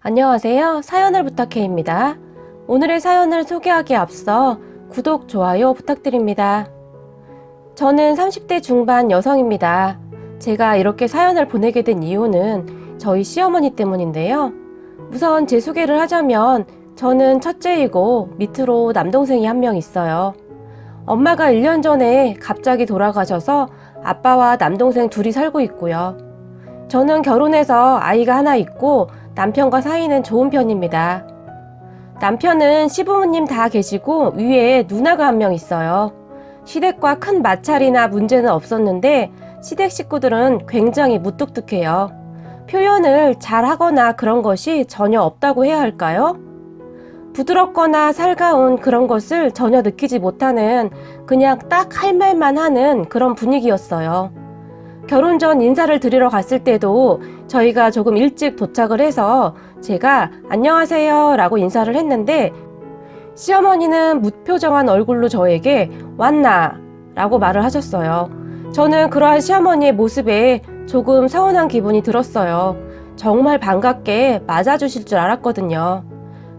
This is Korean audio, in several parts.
안녕하세요. 사연을 부탁해입니다. 오늘의 사연을 소개하기에 앞서 구독, 좋아요 부탁드립니다. 저는 30대 중반 여성입니다. 제가 이렇게 사연을 보내게 된 이유는 저희 시어머니 때문인데요. 우선 제 소개를 하자면 저는 첫째이고 밑으로 남동생이 한 명 있어요. 엄마가 1년 전에 갑자기 돌아가셔서 아빠와 남동생 둘이 살고 있고요. 저는 결혼해서 아이가 하나 있고 남편과 사이는 좋은 편입니다. 남편은 시부모님 다 계시고 위에 누나가 한 명 있어요. 시댁과 큰 마찰이나 문제는 없었는데 시댁 식구들은 굉장히 무뚝뚝해요. 표현을 잘 하거나 그런 것이 전혀 없다고 해야 할까요? 부드럽거나 살가운 그런 것을 전혀 느끼지 못하는 그냥 딱 할 말만 하는 그런 분위기였어요. 결혼 전 인사를 드리러 갔을 때도 저희가 조금 일찍 도착을 해서 제가 안녕하세요 라고 인사를 했는데 시어머니는 무표정한 얼굴로 저에게 왔나 라고 말을 하셨어요. 저는 그러한 시어머니의 모습에 조금 서운한 기분이 들었어요. 정말 반갑게 맞아주실 줄 알았거든요.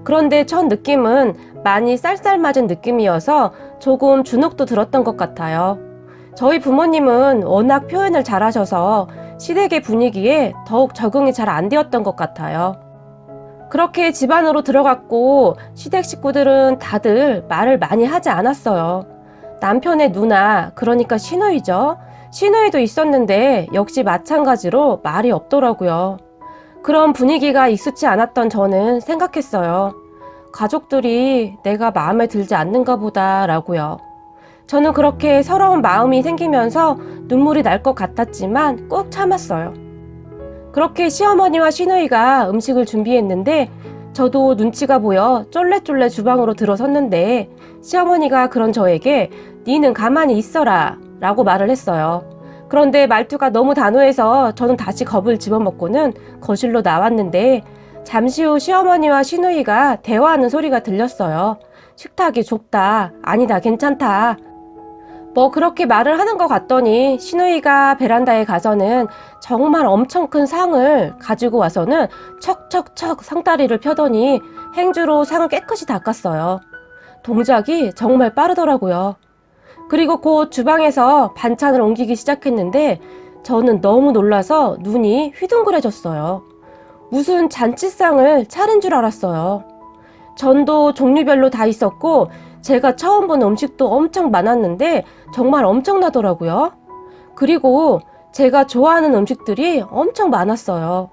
그런데 첫 느낌은 많이 쌀쌀맞은 느낌이어서 조금 주눅도 들었던 것 같아요. 저희 부모님은 워낙 표현을 잘하셔서 시댁의 분위기에 더욱 적응이 잘 안 되었던 것 같아요. 그렇게 집 안으로 들어갔고 시댁 식구들은 다들 말을 많이 하지 않았어요. 남편의 누나, 그러니까 시누이죠. 시누이도 있었는데 역시 마찬가지로 말이 없더라고요. 그런 분위기가 익숙치 않았던 저는 생각했어요. 가족들이 내가 마음에 들지 않는가 보다 라고요. 저는 그렇게 서러운 마음이 생기면서 눈물이 날 것 같았지만 꾹 참았어요. 그렇게 시어머니와 시누이가 음식을 준비했는데 저도 눈치가 보여 쫄래쫄래 주방으로 들어섰는데 시어머니가 그런 저에게 니는 가만히 있어라 라고 말을 했어요. 그런데 말투가 너무 단호해서 저는 다시 겁을 집어먹고는 거실로 나왔는데 잠시 후 시어머니와 시누이가 대화하는 소리가 들렸어요. 식탁이 좁다. 아니다. 괜찮다. 뭐 그렇게 말을 하는 것 같더니 시누이가 베란다에 가서는 정말 엄청 큰 상을 가지고 와서는 척척척 상다리를 펴더니 행주로 상을 깨끗이 닦았어요. 동작이 정말 빠르더라고요. 그리고 곧 주방에서 반찬을 옮기기 시작했는데 저는 너무 놀라서 눈이 휘둥그레졌어요. 무슨 잔치상을 차린 줄 알았어요. 전도 종류별로 다 있었고 제가 처음 본 음식도 엄청 많았는데 정말 엄청나더라고요. 그리고 제가 좋아하는 음식들이 엄청 많았어요.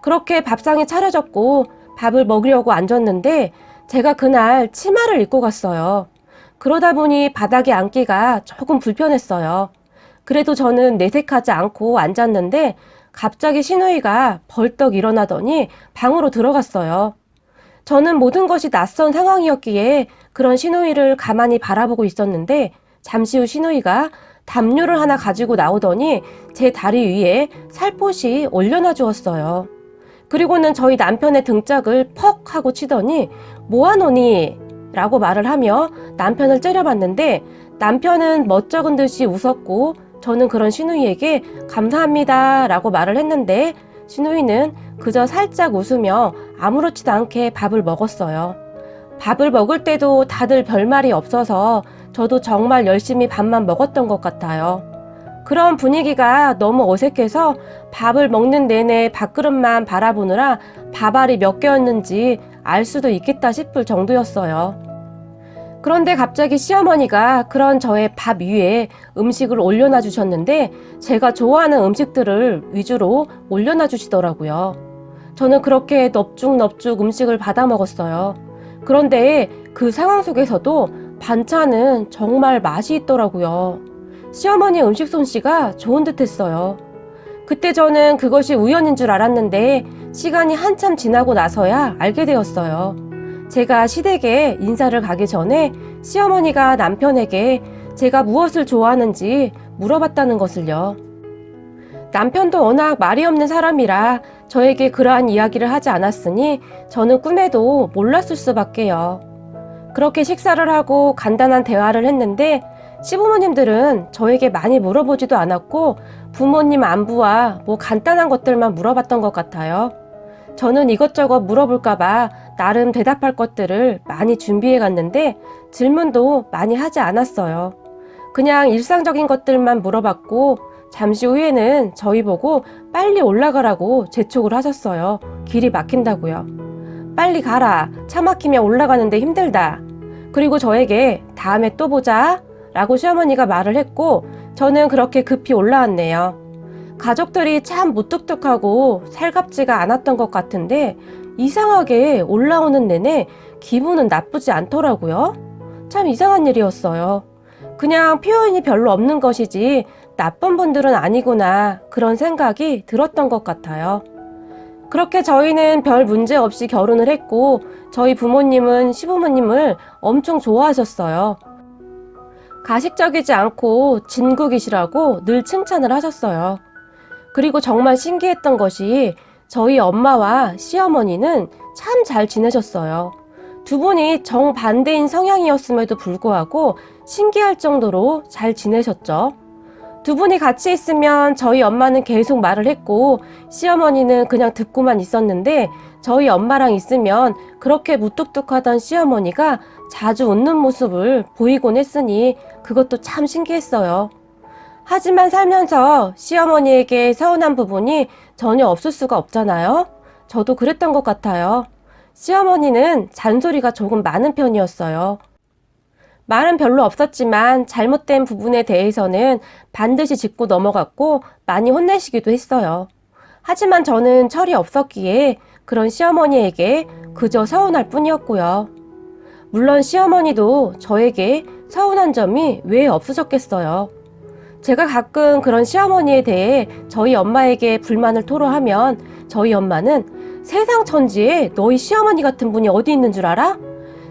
그렇게 밥상이 차려졌고 밥을 먹으려고 앉았는데 제가 그날 치마를 입고 갔어요. 그러다 보니 바닥에 앉기가 조금 불편했어요. 그래도 저는 내색하지 않고 앉았는데 갑자기 시누이가 벌떡 일어나더니 방으로 들어갔어요. 저는 모든 것이 낯선 상황이었기에 그런 시누이를 가만히 바라보고 있었는데 잠시 후 시누이가 담요를 하나 가지고 나오더니 제 다리 위에 살포시 올려놔 주었어요. 그리고는 저희 남편의 등짝을 퍽 하고 치더니 뭐하노니? 라고 말을 하며 남편을 째려봤는데 남편은 멋쩍은 듯이 웃었고 저는 그런 시누이에게 감사합니다 라고 말을 했는데 시누이는 그저 살짝 웃으며 아무렇지도 않게 밥을 먹었어요. 밥을 먹을 때도 다들 별말이 없어서 저도 정말 열심히 밥만 먹었던 것 같아요. 그런 분위기가 너무 어색해서 밥을 먹는 내내 밥그릇만 바라보느라 밥알이 몇 개였는지 알 수도 있겠다 싶을 정도였어요. 그런데 갑자기 시어머니가 그런 저의 밥 위에 음식을 올려놔 주셨는데 제가 좋아하는 음식들을 위주로 올려놔 주시더라고요. 저는 그렇게 넙죽넙죽 음식을 받아 먹었어요. 그런데 그 상황 속에서도 반찬은 정말 맛이 있더라고요. 시어머니 음식 솜씨가 좋은 듯 했어요. 그때 저는 그것이 우연인 줄 알았는데 시간이 한참 지나고 나서야 알게 되었어요. 제가 시댁에 인사를 가기 전에 시어머니가 남편에게 제가 무엇을 좋아하는지 물어봤다는 것을요. 남편도 워낙 말이 없는 사람이라 저에게 그러한 이야기를 하지 않았으니 저는 꿈에도 몰랐을 수밖에요. 그렇게 식사를 하고 간단한 대화를 했는데 시부모님들은 저에게 많이 물어보지도 않았고 부모님 안부와 뭐 간단한 것들만 물어봤던 것 같아요. 저는 이것저것 물어볼까봐 나름 대답할 것들을 많이 준비해 갔는데 질문도 많이 하지 않았어요. 그냥 일상적인 것들만 물어봤고 잠시 후에는 저희 보고 빨리 올라가라고 재촉을 하셨어요. 길이 막힌다고요. 빨리 가라. 차 막히면 올라가는데 힘들다. 그리고 저에게 다음에 또 보자 라고 시어머니가 말을 했고 저는 그렇게 급히 올라왔네요. 가족들이 참 무뚝뚝하고 살갑지가 않았던 것 같은데 이상하게 올라오는 내내 기분은 나쁘지 않더라고요. 참 이상한 일이었어요. 그냥 표현이 별로 없는 것이지 나쁜 분들은 아니구나 그런 생각이 들었던 것 같아요. 그렇게 저희는 별 문제 없이 결혼을 했고 저희 부모님은 시부모님을 엄청 좋아하셨어요. 가식적이지 않고 진국이시라고 늘 칭찬을 하셨어요. 그리고 정말 신기했던 것이 저희 엄마와 시어머니는 참 잘 지내셨어요. 두 분이 정반대인 성향이었음에도 불구하고 신기할 정도로 잘 지내셨죠. 두 분이 같이 있으면 저희 엄마는 계속 말을 했고 시어머니는 그냥 듣고만 있었는데 저희 엄마랑 있으면 그렇게 무뚝뚝하던 시어머니가 자주 웃는 모습을 보이곤 했으니 그것도 참 신기했어요. 하지만 살면서 시어머니에게 서운한 부분이 전혀 없을 수가 없잖아요. 저도 그랬던 것 같아요. 시어머니는 잔소리가 조금 많은 편이었어요. 말은 별로 없었지만 잘못된 부분에 대해서는 반드시 짚고 넘어갔고 많이 혼내시기도 했어요. 하지만 저는 철이 없었기에 그런 시어머니에게 그저 서운할 뿐이었고요. 물론 시어머니도 저에게 서운한 점이 왜 없으셨겠어요. 제가 가끔 그런 시어머니에 대해 저희 엄마에게 불만을 토로하면 저희 엄마는 세상 천지에 너희 시어머니 같은 분이 어디 있는 줄 알아?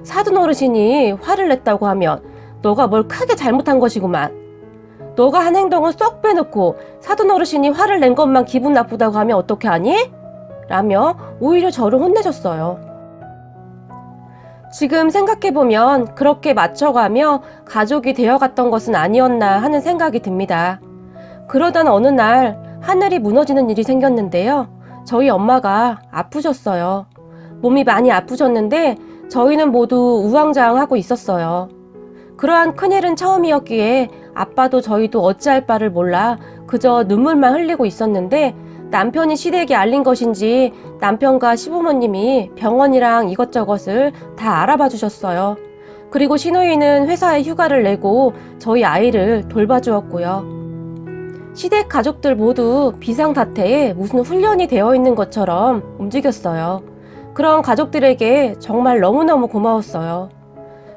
사돈 어르신이 화를 냈다고 하면 너가 뭘 크게 잘못한 것이구만. 너가 한 행동은 쏙 빼놓고 사돈 어르신이 화를 낸 것만 기분 나쁘다고 하면 어떻게 하니? 라며 오히려 저를 혼내셨어요. 지금 생각해보면 그렇게 맞춰가며 가족이 되어갔던 것은 아니었나 하는 생각이 듭니다. 그러던 어느 날 하늘이 무너지는 일이 생겼는데요. 저희 엄마가 아프셨어요. 몸이 많이 아프셨는데 저희는 모두 우왕좌왕하고 있었어요. 그러한 큰일은 처음이었기에 아빠도 저희도 어찌할 바를 몰라 그저 눈물만 흘리고 있었는데 남편이 시댁에 알린 것인지 남편과 시부모님이 병원이랑 이것저것을 다 알아봐 주셨어요. 그리고 시누이는 회사에 휴가를 내고 저희 아이를 돌봐주었고요. 시댁 가족들 모두 비상사태에 무슨 훈련이 되어 있는 것처럼 움직였어요. 그런 가족들에게 정말 너무너무 고마웠어요.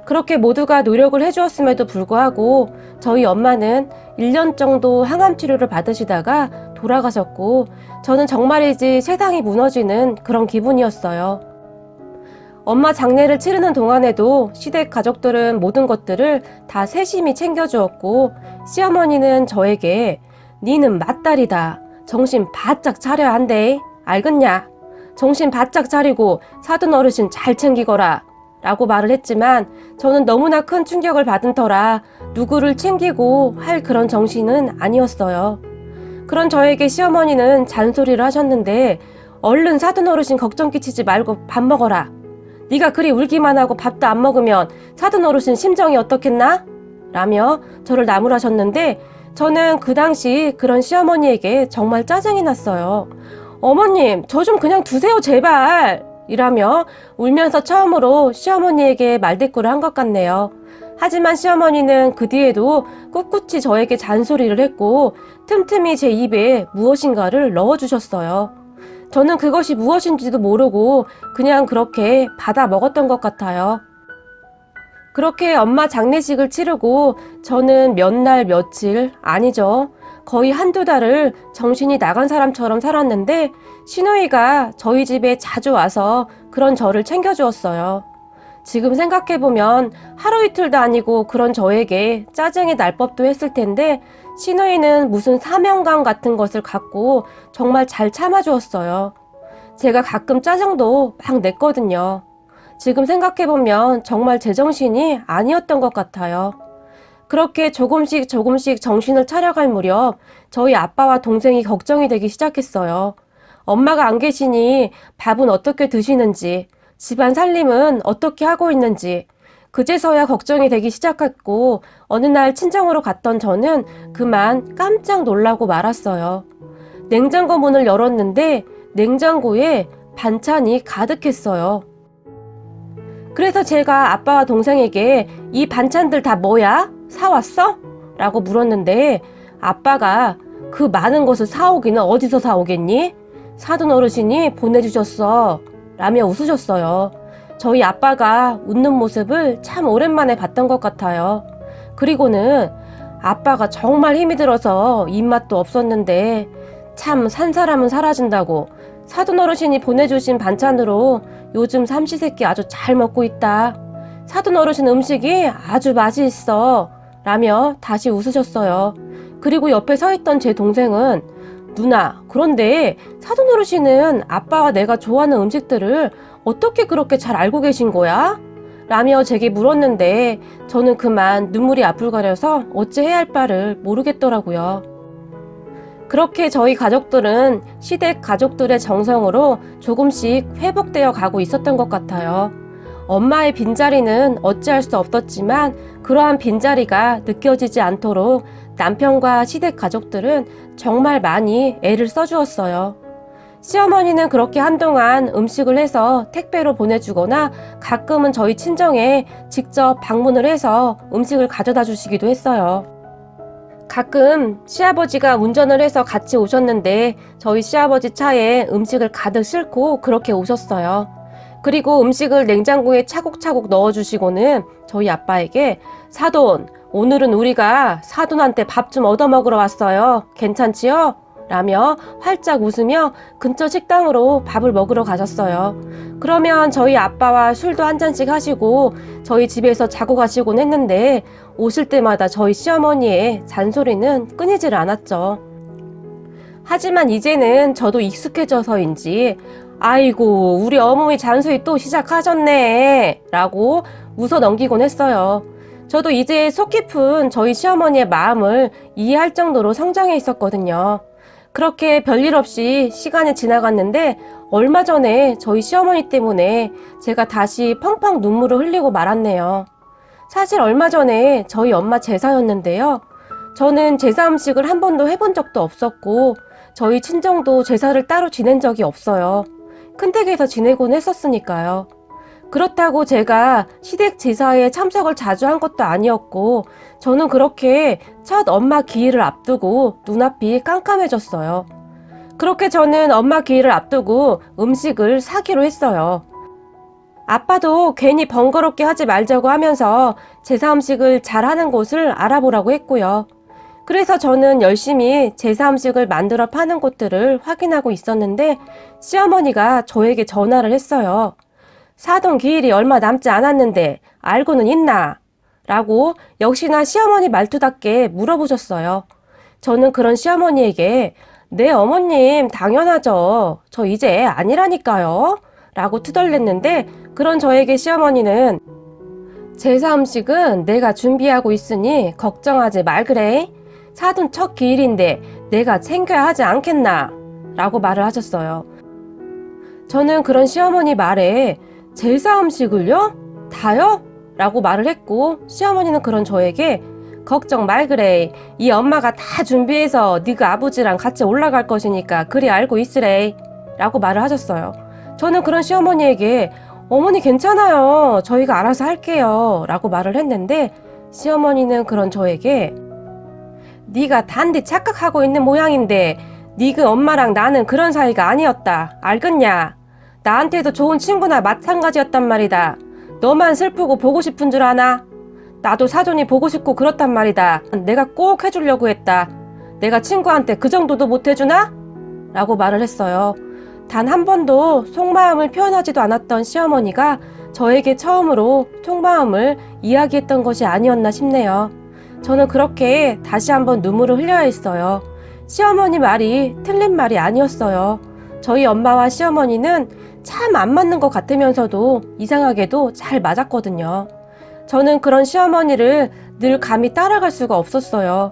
그렇게 모두가 노력을 해주었음에도 불구하고 저희 엄마는 1년 정도 항암 치료를 받으시다가 돌아가셨고 저는 정말이지 세상이 무너지는 그런 기분이었어요. 엄마 장례를 치르는 동안에도 시댁 가족들은 모든 것들을 다 세심히 챙겨주었고 시어머니는 저에게 니는 맏딸이다. 정신 바짝 차려야 한대. 알겠냐? 정신 바짝 차리고 사돈 어르신 잘 챙기거라 라고 말을 했지만 저는 너무나 큰 충격을 받은 터라 누구를 챙기고 할 그런 정신은 아니었어요. 그런 저에게 시어머니는 잔소리를 하셨는데 얼른 사돈 어르신 걱정 끼치지 말고 밥 먹어라. 네가 그리 울기만 하고 밥도 안 먹으면 사돈 어르신 심정이 어떻겠나? 라며 저를 나무라셨는데 저는 그 당시 그런 시어머니에게 정말 짜증이 났어요. 어머님, 저 좀 그냥 두세요, 제발! 이라며 울면서 처음으로 시어머니에게 말대꾸를 한 것 같네요. 하지만 시어머니는 그 뒤에도 꿋꿋이 저에게 잔소리를 했고 틈틈이 제 입에 무엇인가를 넣어주셨어요. 저는 그것이 무엇인지도 모르고 그냥 그렇게 받아 먹었던 것 같아요. 그렇게 엄마 장례식을 치르고 저는 몇 날 며칠, 아니죠. 거의 한두 달을 정신이 나간 사람처럼 살았는데 시누이가 저희 집에 자주 와서 그런 저를 챙겨주었어요. 지금 생각해보면 하루 이틀도 아니고 그런 저에게 짜증이 날 법도 했을 텐데 시누이는 무슨 사명감 같은 것을 갖고 정말 잘 참아주었어요. 제가 가끔 짜증도 막 냈거든요. 지금 생각해보면 정말 제정신이 아니었던 것 같아요. 그렇게 조금씩 정신을 차려갈 무렵 저희 아빠와 동생이 걱정이 되기 시작했어요. 엄마가 안 계시니 밥은 어떻게 드시는지, 집안 살림은 어떻게 하고 있는지, 그제서야 걱정이 되기 시작했고, 어느 날 친정으로 갔던 저는 그만 깜짝 놀라고 말았어요. 냉장고 문을 열었는데 냉장고에 반찬이 가득했어요. 그래서 제가 아빠와 동생에게 이 반찬들 다 뭐야? 사왔어? 라고 물었는데 아빠가 그 많은 것을 사오기는 어디서 사오겠니? 사돈 어르신이 보내주셨어. 라며 웃으셨어요. 저희 아빠가 웃는 모습을 참 오랜만에 봤던 것 같아요. 그리고는 아빠가 정말 힘이 들어서 입맛도 없었는데 참 산 사람은 사라진다고 사돈 어르신이 보내주신 반찬으로 요즘 삼시세끼 아주 잘 먹고 있다. 사돈 어르신 음식이 아주 맛이 있어. 라며 다시 웃으셨어요. 그리고 옆에 서 있던 제 동생은 누나, 그런데 사돈 어르신은 아빠와 내가 좋아하는 음식들을 어떻게 그렇게 잘 알고 계신 거야? 라며 제게 물었는데 저는 그만 눈물이 앞을 가려서 어찌 해야 할 바를 모르겠더라고요. 그렇게 저희 가족들은 시댁 가족들의 정성으로 조금씩 회복되어 가고 있었던 것 같아요. 엄마의 빈자리는 어찌할 수 없었지만 그러한 빈자리가 느껴지지 않도록 남편과 시댁 가족들은 정말 많이 애를 써주었어요. 시어머니는 그렇게 한동안 음식을 해서 택배로 보내주거나 가끔은 저희 친정에 직접 방문을 해서 음식을 가져다 주시기도 했어요. 가끔 시아버지가 운전을 해서 같이 오셨는데 저희 시아버지 차에 음식을 가득 싣고 그렇게 오셨어요. 그리고 음식을 냉장고에 차곡차곡 넣어주시고는 저희 아빠에게 사돈, 오늘은 우리가 사돈한테 밥 좀 얻어먹으러 왔어요. 괜찮지요? 라며 활짝 웃으며 근처 식당으로 밥을 먹으러 가셨어요. 그러면 저희 아빠와 술도 한 잔씩 하시고 저희 집에서 자고 가시곤 했는데 오실 때마다 저희 시어머니의 잔소리는 끊이질 않았죠. 하지만 이제는 저도 익숙해져서인지 아이고 우리 어머니 잔소리 또 시작하셨네 라고 웃어 넘기곤 했어요. 저도 이제 속 깊은 저희 시어머니의 마음을 이해할 정도로 성장해 있었거든요. 그렇게 별일 없이 시간이 지나갔는데 얼마 전에 저희 시어머니 때문에 제가 다시 펑펑 눈물을 흘리고 말았네요. 사실 얼마 전에 저희 엄마 제사였는데요. 저는 제사 음식을 한 번도 해본 적도 없었고 저희 친정도 제사를 따로 지낸 적이 없어요. 큰 댁에서 지내곤 했었으니까요. 그렇다고 제가 시댁 제사에 참석을 자주 한 것도 아니었고 저는 그렇게 첫 엄마 기일을 앞두고 눈앞이 깜깜해졌어요. 그렇게 저는 엄마 기일을 앞두고 음식을 사기로 했어요. 아빠도 괜히 번거롭게 하지 말자고 하면서 제사 음식을 잘하는 곳을 알아보라고 했고요. 그래서 저는 열심히 제사 음식을 만들어 파는 곳들을 확인하고 있었는데 시어머니가 저에게 전화를 했어요. 사돈 기일이 얼마 남지 않았는데 알고는 있나? 라고 역시나 시어머니 말투답게 물어보셨어요. 저는 그런 시어머니에게 네 어머님 당연하죠. 저 이제 아니라니까요. 라고 투덜댔는데 그런 저에게 시어머니는 제사 음식은 내가 준비하고 있으니 걱정하지 말 그래. 사돈 첫 기일인데 내가 챙겨야 하지 않겠나? 라고 말을 하셨어요. 저는 그런 시어머니 말에 제사 음식을요? 다요? 라고 말을 했고 시어머니는 그런 저에게 걱정 말 그래. 이 엄마가 다 준비해서 네가 아버지랑 같이 올라갈 것이니까 그리 알고 있으래. 라고 말을 하셨어요. 저는 그런 시어머니에게 어머니 괜찮아요. 저희가 알아서 할게요. 라고 말을 했는데 시어머니는 그런 저에게 네가 단디 착각하고 있는 모양인데 네가 엄마랑 나는 그런 사이가 아니었다. 알겠냐? 나한테도 좋은 친구나 마찬가지였단 말이다. 너만 슬프고 보고 싶은 줄 아나? 나도 사돈이 보고 싶고 그렇단 말이다. 내가 꼭 해주려고 했다. 내가 친구한테 그 정도도 못 해주나? 라고 말을 했어요. 단 한 번도 속마음을 표현하지도 않았던 시어머니가 저에게 처음으로 속마음을 이야기했던 것이 아니었나 싶네요. 저는 그렇게 다시 한번 눈물을 흘려야 했어요. 시어머니 말이 틀린 말이 아니었어요. 저희 엄마와 시어머니는 참 안 맞는 것 같으면서도 이상하게도 잘 맞았거든요. 저는 그런 시어머니를 늘 감히 따라갈 수가 없었어요.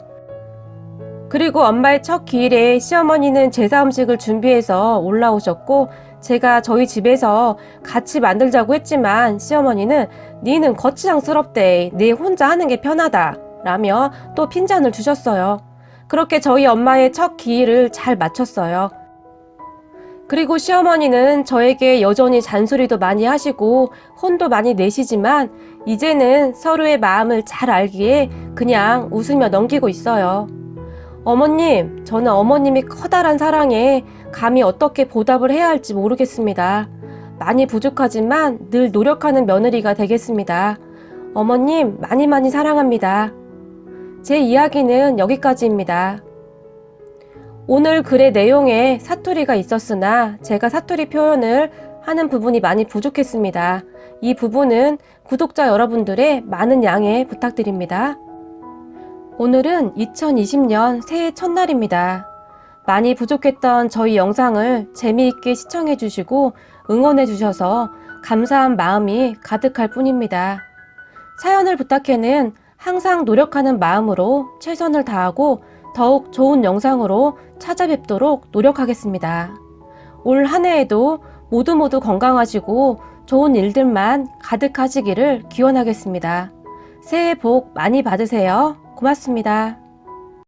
그리고 엄마의 첫 기일에 시어머니는 제사 음식을 준비해서 올라오셨고, 제가 저희 집에서 같이 만들자고 했지만 시어머니는 니는 거치장스럽대, 내 혼자 하는 게 편하다 라며 또 핀잔을 주셨어요. 그렇게 저희 엄마의 첫 기일을 잘 마쳤어요. 그리고 시어머니는 저에게 여전히 잔소리도 많이 하시고 혼도 많이 내시지만 이제는 서로의 마음을 잘 알기에 그냥 웃으며 넘기고 있어요. 어머님, 저는 어머님이 커다란 사랑에 감히 어떻게 보답을 해야 할지 모르겠습니다. 많이 부족하지만 늘 노력하는 며느리가 되겠습니다. 어머님, 많이 많이 사랑합니다. 제 이야기는 여기까지입니다. 오늘 글의 내용에 사투리가 있었으나 제가 사투리 표현을 하는 부분이 많이 부족했습니다. 이 부분은 구독자 여러분들의 많은 양해 부탁드립니다. 오늘은 2020년 새해 첫날입니다. 많이 부족했던 저희 영상을 재미있게 시청해 주시고 응원해 주셔서 감사한 마음이 가득할 뿐입니다. 사연을 부탁해는 항상 노력하는 마음으로 최선을 다하고 더욱 좋은 영상으로 찾아뵙도록 노력하겠습니다. 올 한 해에도 모두 건강하시고 좋은 일들만 가득하시기를 기원하겠습니다. 새해 복 많이 받으세요. 고맙습니다.